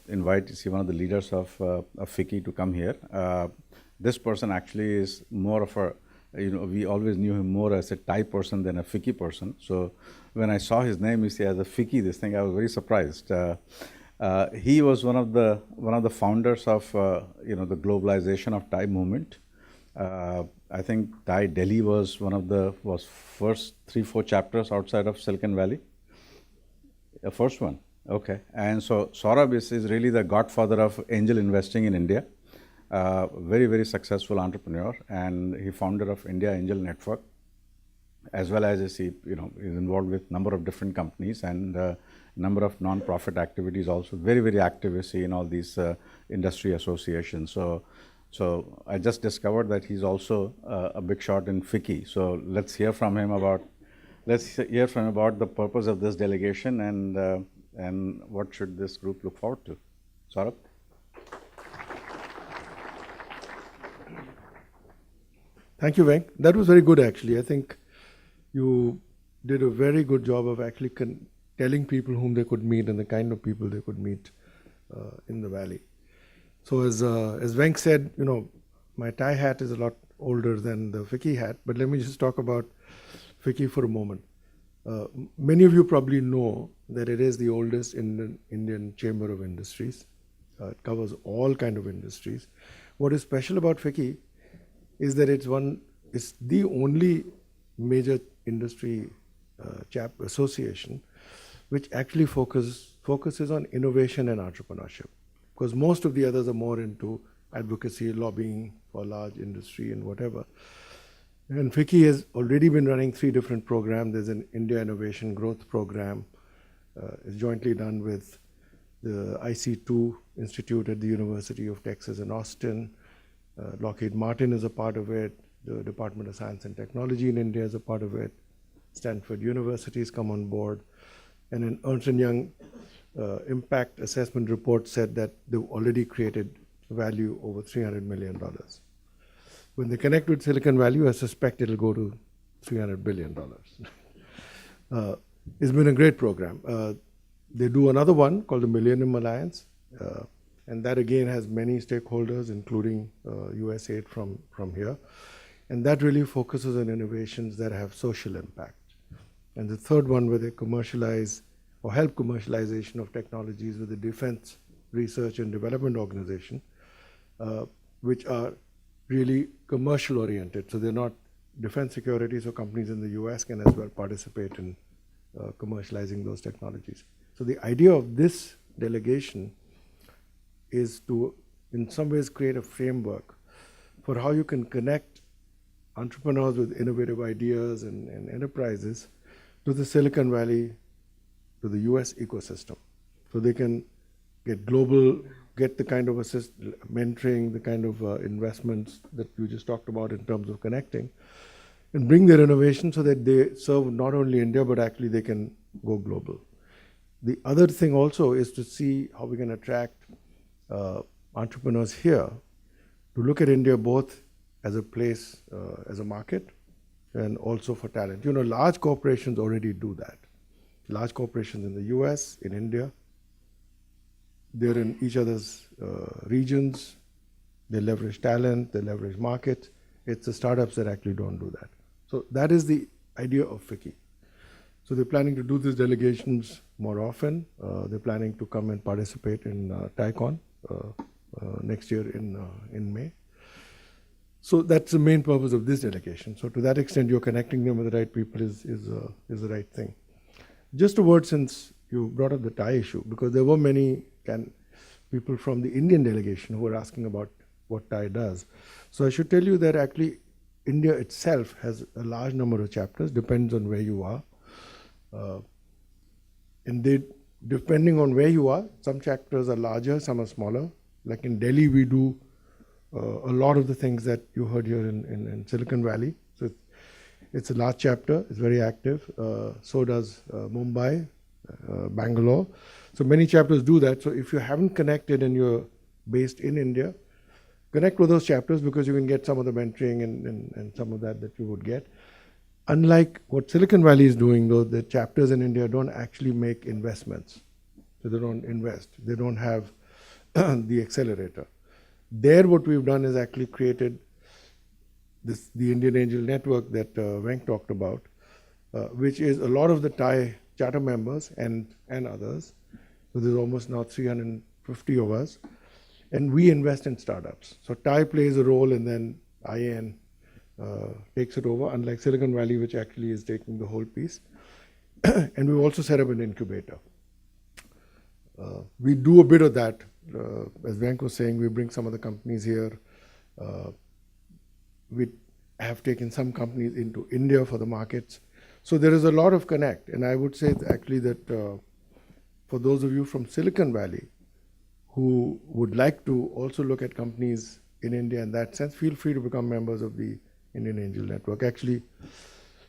invite one of the leaders of FICCI to come here. This person actually is more of a, we always knew him more as a Thai person than a FICCI person. So when I saw his name, you see, as a FICCI, this thing, I was very surprised. He was one of the founders of the globalization of Thai movement. I think Thai Delhi was first 3-4 chapters outside of Silicon Valley. The first one, okay. And so Saurabh is really the godfather of angel investing in India. Very, very successful entrepreneur, and he founder of India Angel Network, as well as is involved with number of different companies and number of non-profit activities also. Very, very active, you see, in all these industry associations. So I just discovered that he's also a big shot in FICCI. So let's hear from him about the purpose of this delegation and what should this group look forward to. Saurabh? Thank you, Venk. That was very good, actually. I think you did a very good job of actually telling people whom they could meet and the kind of people they could meet in the Valley. So as Venk said, my Thai hat is a lot older than the FICCI hat, but let me just talk about FICCI for a moment. Many of you probably know that it is the oldest Indian Chamber of Industries. It covers all kind of industries. What is special about FICCI is that it's the only major industry association which actually focuses on innovation and entrepreneurship, because most of the others are more into advocacy, lobbying for large industry and whatever. And FICCI has already been running 3 different programs. There's an India Innovation Growth Program. It's jointly done with the IC2 Institute at the University of Texas in Austin. Lockheed Martin is a part of it. The Department of Science and Technology in India is a part of it. Stanford University has come on board. And an Ernst & Young impact assessment report said that they've already created value over $300 million. When they connect with Silicon Valley, I suspect it'll go to $300 billion. It's been a great program. They do another one called the Millennium Alliance, and that again has many stakeholders, including USAID from here. And that really focuses on innovations that have social impact. And the third one, where they commercialize or help commercialization of technologies with the Defense Research and Development Organization, which are really commercial oriented. So they're not defense security, so companies in the US can as well participate in commercializing those technologies. So the idea of this delegation is to, in some ways, create a framework for how you can connect entrepreneurs with innovative ideas and enterprises to the Silicon Valley, to the US ecosystem. So they can get the kind of mentoring, the kind of investments that you just talked about in terms of connecting, and bring their innovation so that they serve not only India, but actually they can go global. The other thing also is to see how we can attract entrepreneurs here to look at India both as a place, as a market, and also for talent. Large corporations already do that. Large corporations in the US, in India, they're in each other's regions. They leverage talent, they leverage market. It's the startups that actually don't do that. So that is the idea of FICCI. So they're planning to do these delegations more often. They're planning to come and participate in TaiCon next year in May. So that's the main purpose of this delegation. So to that extent, you're connecting them with the right people is the right thing. Just a word, since you brought up the Thai issue, because there were many people from the Indian delegation who were asking about what Thai does. So I should tell you that actually India itself has a large number of chapters, depends on where you are. And depending on where you are, some chapters are larger, some are smaller. Like in Delhi, we do a lot of the things that you heard here in Silicon Valley. So it's a large chapter, it's very active. So does Mumbai, Bangalore. So many chapters do that. So if you haven't connected and you're based in India, connect with those chapters, because you can get some of the mentoring and some of that you would get. Unlike what Silicon Valley is doing, though, the chapters in India don't actually make investments. so they don't invest. They don't have the accelerator. There, what we've done is actually created the Indian Angel Network that Venk talked about, which is a lot of the TIE charter members and others. So there's almost now 350 of us. And we invest in startups. So TIE plays a role, and then IAN takes it over, unlike Silicon Valley, which actually is taking the whole piece. And we've also set up an incubator. We do a bit of that. As Venk was saying, we bring some of the companies here. We have taken some companies into India for the markets. So there is a lot of connect. And I would say actually that for those of you from Silicon Valley who would like to also look at companies in India in that sense, feel free to become members of the Indian Angel Network. Actually,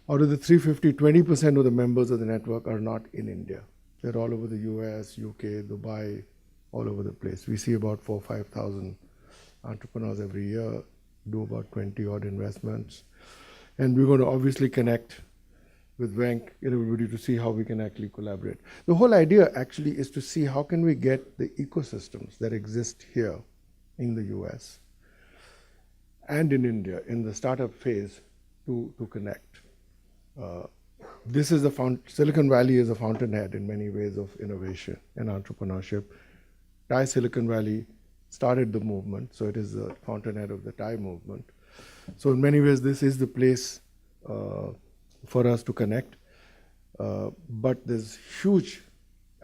out of the 350, 20% of the members of the network are not in India. They're all over the US, UK, Dubai, all over the place. We see about 4,000 or 5,000 entrepreneurs every year, do about 20 odd investments. And we're going to obviously connect with Venk and everybody to see how we can actually collaborate. The whole idea actually is to see how can we get the ecosystems that exist here in the US and in India in the startup phase to connect. This is Silicon Valley is a fountainhead in many ways of innovation and entrepreneurship. TIE Silicon Valley started the movement, so it is the fountainhead of the TIE movement. So in many ways, this is the place for us to connect. But there's huge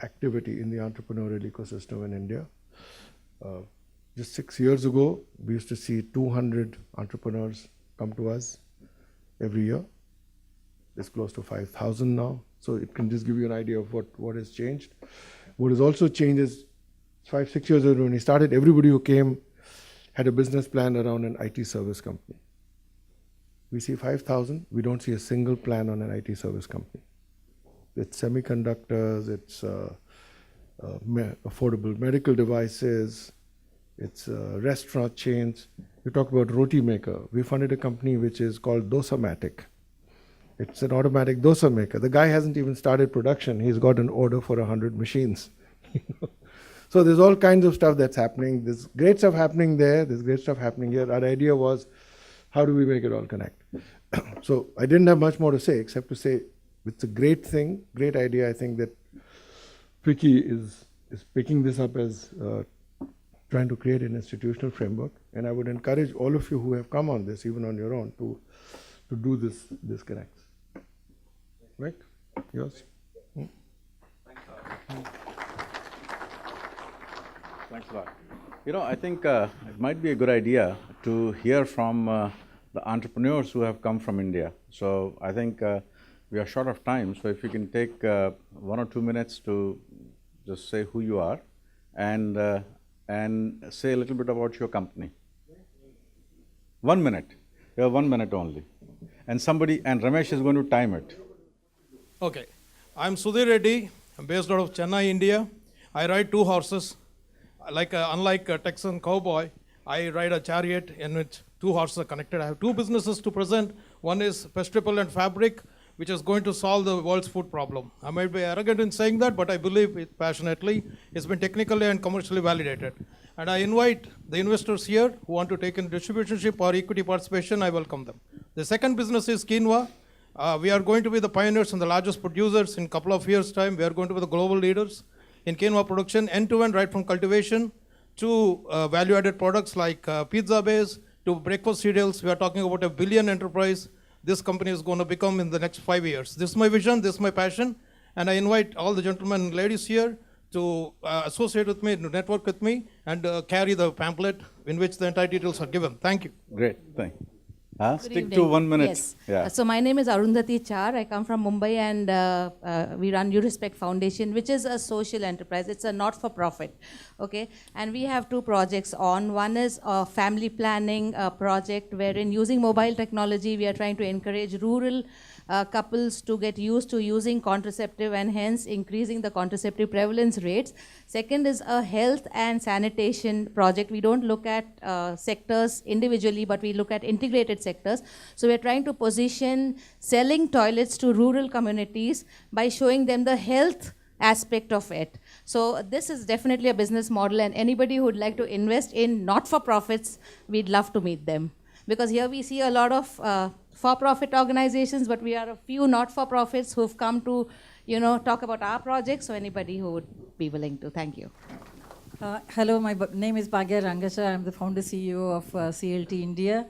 activity in the entrepreneurial ecosystem in India. Just 6 years ago, we used to see 200 entrepreneurs come to us every year. It's close to 5,000 now. So it can just give you an idea of what has changed. What has also changed is 5, 6 years ago when we started, everybody who came had a business plan around an IT service company. We see 5,000, we don't see a single plan on an IT service company. It's semiconductors, it's affordable medical devices, it's restaurant chains. You talk about Roti Maker. We funded a company which is called Dosamatic. It's an automatic dosa maker. The guy hasn't even started production. He's got an order for 100 machines. So there's all kinds of stuff that's happening. There's great stuff happening there. There's great stuff happening here. Our idea was, how do we make it all connect? So I didn't have much more to say except to say it's a great thing, great idea. I think that FICCI is picking this up as trying to create an institutional framework. And I would encourage all of you who have come on this, even on your own, to do this connect. Right? Yours? Thanks a lot. You know, I think it might be a good idea to hear from the entrepreneurs who have come from India. So I think we are short of time. So if you can take 1 or 2 minutes to just say who you are and say a little bit about your company. 1 minute. You have 1 minute only. And Ramesh is going to time it. Okay. I'm Sudhir Reddy. I'm based out of Chennai, India. I ride 2 horses. Unlike a Texan cowboy, I ride a chariot in which 2 horses are connected. I have 2 businesses to present. One is Pestripple and Fabric, which is going to solve the world's food problem. I might be arrogant in saying that, but I believe it passionately. It's been technically and commercially validated. And I invite the investors here who want to take in distributorship or equity participation, I welcome them. The second business is quinoa. We are going to be the pioneers and the largest producers in a couple of years' time. We are going to be the global leaders in quinoa production, end-to-end, right from cultivation to value-added products like pizza base to breakfast cereals. We are talking about a billion enterprise this company is going to become in the next 5 years. This is my vision, this is my passion, and I invite all the gentlemen and ladies here to associate with me, to network with me, and carry the pamphlet in which the entire details are given. Thank you. Great, thank you. Stick evening. to 1 minute. Yes. Yeah. So my name is Arundhati Char. I come from Mumbai, and we run You Respect Foundation, which is a social enterprise. It's a not-for-profit, okay? And we have 2 projects on. One is a family planning project wherein using mobile technology, we are trying to encourage rural couples to get used to using contraceptive and hence increasing the contraceptive prevalence rates. Second is a health and sanitation project. We don't look at sectors individually, but we look at integrated sectors. So we're trying to position selling toilets to rural communities by showing them the health aspect of it. So this is definitely a business model, and anybody who would like to invest in not-for-profits, we'd love to meet them. Because here we see a lot of for-profit organizations, but we are a few not-for-profits who've come to, talk about our projects. So anybody who would be willing to. Thank you. Hello, my name is Bhagya Rangasha. I'm the founder CEO of CLT India.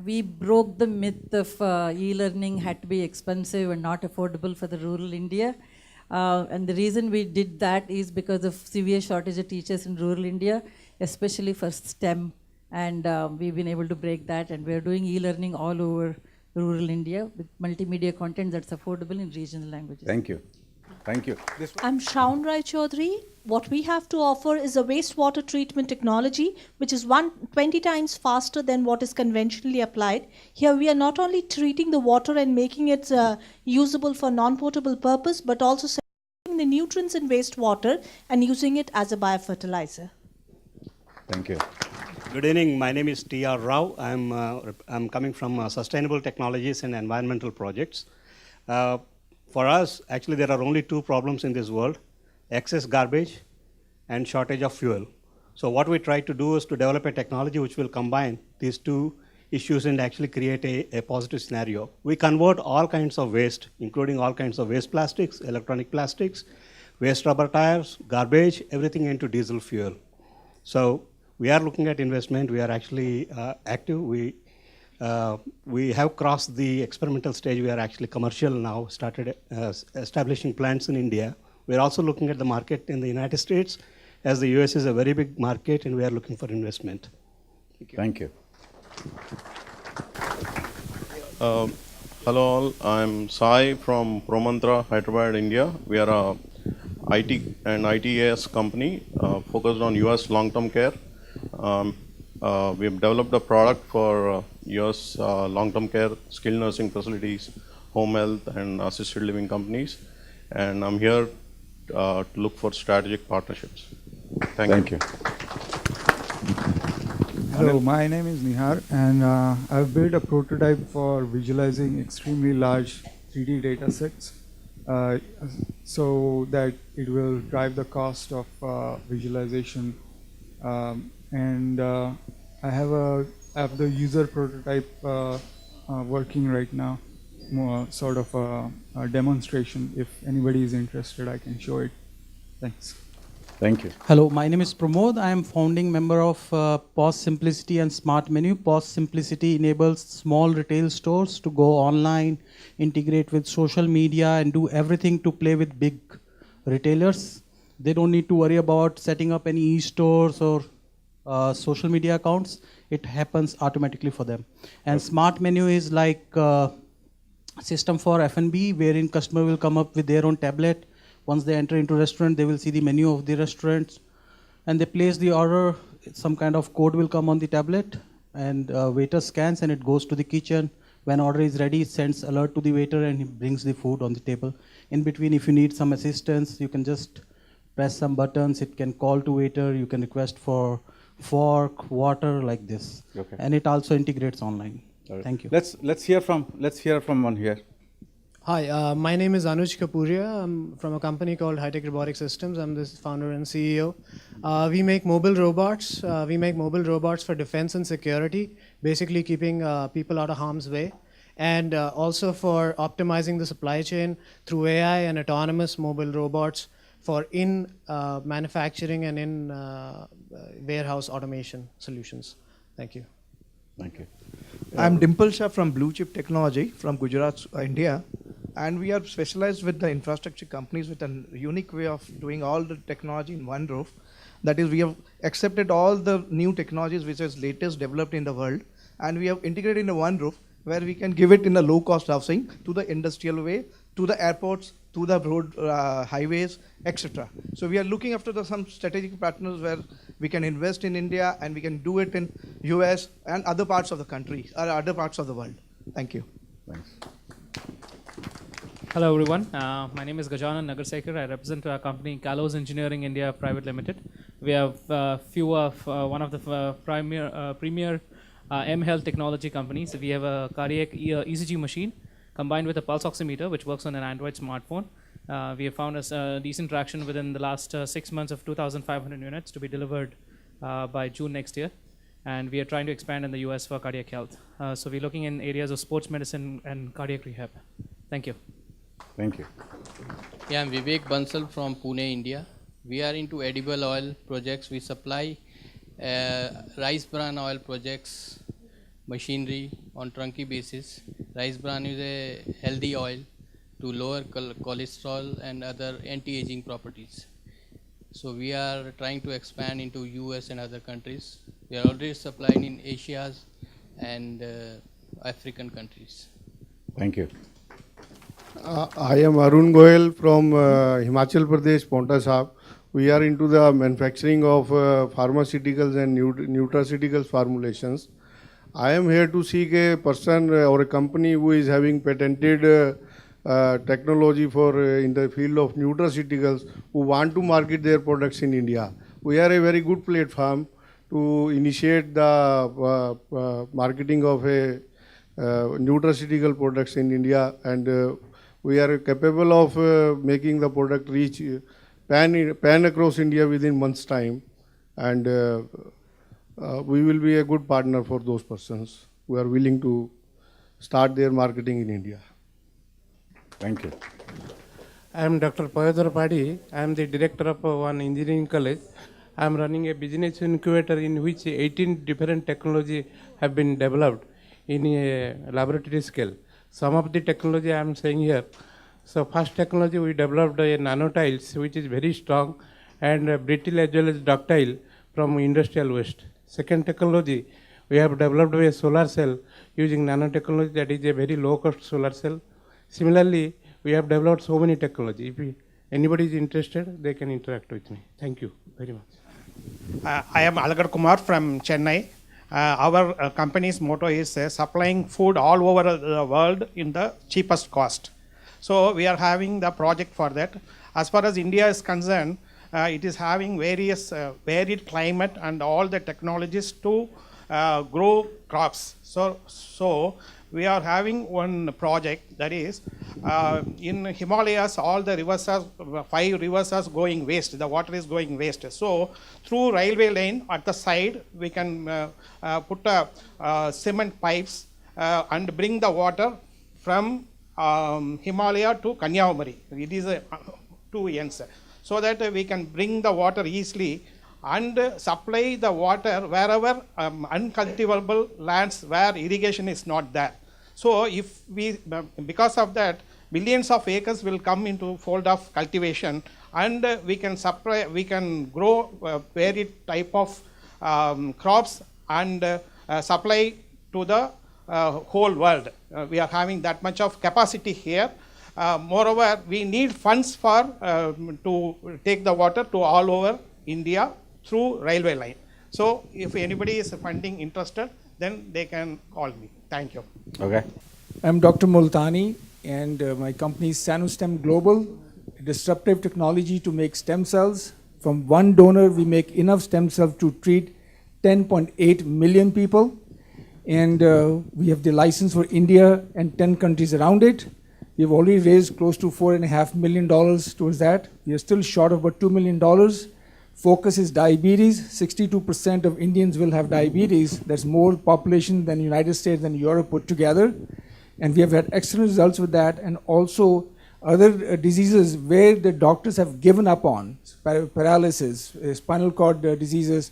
We broke the myth of e-learning had to be expensive and not affordable for the rural India. And the reason we did that is because of severe shortage of teachers in rural India, especially for STEM. And we've been able to break that, and we're doing e-learning all over rural India with multimedia content that's affordable in regional languages. Thank you. Thank you. I'm Shaun Rai Chaudhary. What we have to offer is a wastewater treatment technology, which is 20 times faster than what is conventionally applied. Here we are not only treating the water and making it usable for non-potable purpose, but also separating the nutrients in wastewater and using it as a biofertilizer. Thank you. Good evening. My name is T.R. Rao. I'm coming from Sustainable Technologies and Environmental Projects. For us, actually, there are only two problems in this world: excess garbage and shortage of fuel. So what we try to do is to develop a technology which will combine these two issues and actually create a positive scenario. We convert all kinds of waste, including all kinds of waste plastics, electronic plastics, waste rubber tires, garbage, everything into diesel fuel. So we are looking at investment. We are actually active. We have crossed the experimental stage. We are actually commercial now, started establishing plants in India. We're also looking at the market in the United States, as the US is a very big market, and we are looking for investment. Thank you. Hello all, I'm Sai from ProMantra, Hyderabad, India. We are a IT and ITAS company focused on US long-term care. We have developed a product for US long-term care, skilled nursing facilities, home health and assisted living companies. And I'm here to look for strategic partnerships. Thank you. Hello, my name is Nihar, and I've built a prototype for visualizing extremely large 3D data sets so that it will drive the cost of visualization. I have the user prototype working right now, more sort of a demonstration. If anybody is interested, I can show it. Thanks. Thank you. Hello, my name is Pramod. I am founding member of POS Simplicity and Smart Menu. POS Simplicity enables small retail stores to go online, integrate with social media, and do everything to play with big retailers. They don't need to worry about setting up any e-stores or social media accounts. It happens automatically for them. And Smart Menu is like a system for F&B, wherein customer will come up with their own tablet. Once they enter into restaurant, they will see the menu of the restaurants, and they place the order. Some kind of code will come on the tablet, and waiter scans, and it goes to the kitchen. When order is ready, it sends alert to the waiter, and he brings the food on the table. In between, if you need some assistance, you can just press some buttons. It can call to waiter. You can request for fork, water, like this. Okay. And it also integrates online. Right. Thank you. Let's hear from one here. Hi, my name is Anuj Kapuria. I'm from a company called High-Tech Robotic Systems. I'm the founder and CEO. We make mobile robots. We make mobile robots for defense and security, basically keeping people out of harm's way, and also for optimizing the supply chain through AI and autonomous mobile robots for manufacturing and in warehouse automation solutions. Thank you. Thank you. I'm Dimple Shah from Blue Chip Technology from Gujarat, India. And we are specialized with the infrastructure companies with a unique way of doing all the technology in one roof. That is, we have accepted all the new technologies which is latest developed in the world, and we have integrated in one roof where we can give it in a low-cost housing to the industrial way, to the airports, to the road, highways, etc. So we are looking after some strategic partners where we can invest in India and we can do it in US and other parts of the country or other parts of the world. Thank you. Thanks. Hello everyone, my name is Gajanan Nagarsekar. I represent a company, Kalos Engineering India Private Limited. We have one of the premier M-Health technology companies. We have a cardiac ECG machine combined with a pulse oximeter, which works on an Android smartphone. We have found decent traction within the last 6 months of 2,500 units to be delivered by June next year. And we are trying to expand in the US for cardiac health. So we're looking in areas of sports medicine and cardiac rehab. Thank you. Thank you. Yeah, I'm Vivek Bansal from Pune, India. We are into edible oil projects. We supply rice bran oil projects, machinery on turnkey basis. Rice bran is a healthy oil to lower cholesterol and other anti-aging properties. So we are trying to expand into US and other countries. We are already supplying in Asia and African countries. Thank you. I am Arun Goyal from Himachal Pradesh, Paonta Sahib. We are into the manufacturing of pharmaceuticals and nutraceuticals formulations. I am here to seek a person or a company who is having patented technology for in the field of nutraceuticals who want to market their products in India. We are a very good platform to initiate the marketing of a nutraceutical products in India, and we are capable of making the product reach pan across India within months' time, and we will be a good partner for those persons who are willing to start their marketing in India. Thank you. I am Dr. Payodhar Padi. I am the director of one engineering college. I am running a business incubator in which 18 different technology have been developed in a laboratory scale. Some of the technology I am saying here. So first technology we developed a nanotiles which is very strong and brittle as well as ductile from industrial waste. Second technology, we have developed a solar cell using nanotechnology, that is a very low cost solar cell. Similarly, we have developed so many technology. If anybody is interested, they can interact with me. Thank you very much. I am Alagar Kumar from Chennai. Our company's motto is supplying food all over the world in the cheapest cost. So we are having the project for that. As far as India is concerned, it is having various varied climate and all the technologies to grow crops. So we are having one project that is in Himalayas, all the rivers are 5 rivers are going waste. The water is going waste. So through railway lane at the side, we can put cement pipes and bring the water from Himalaya to Kanyakumari. It is 2 ends, so that we can bring the water easily and supply the water wherever uncultivable lands where irrigation is not there. So if we, because of that, millions of acres will come into fold of cultivation, and we can supply, we can grow varied type of crops and supply to the whole world. We are having that much of capacity here. Moreover, we need funds for to take the water to all over India through railway line. So if anybody is funding interested, then they can call me. Thank you. Okay. I'm Dr. Multani, and my company is SanoStem Global, a disruptive technology to make stem cells. From one donor, we make enough stem cells to treat 10.8 million people. And we have the license for India and 10 countries around it. We've already raised close to $4.5 million towards that. We are still short of about $2 million. Focus is diabetes. 62% of Indians will have diabetes. That's more population than the United States and Europe put together. And we have had excellent results with that. And also other diseases where the doctors have given up on, paralysis, spinal cord diseases,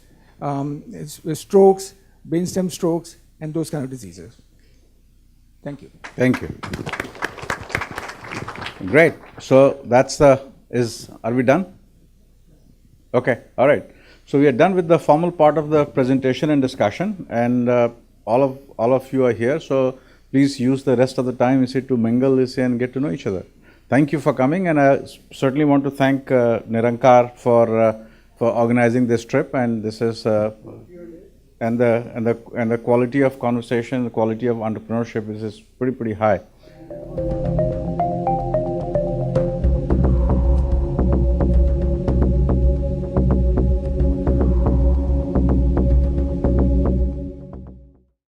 strokes, brainstem strokes, and those kind of diseases. Thank you. Thank you. Great. So that's the, are we done? Okay, all right. So we are done with the formal part of the presentation and discussion, and all of you are here. So please use the rest of the time to mingle and get to know each other. Thank you for coming, and I certainly want to thank Nirankar for organizing this trip, and this is and the quality of conversation, the quality of entrepreneurship is pretty high.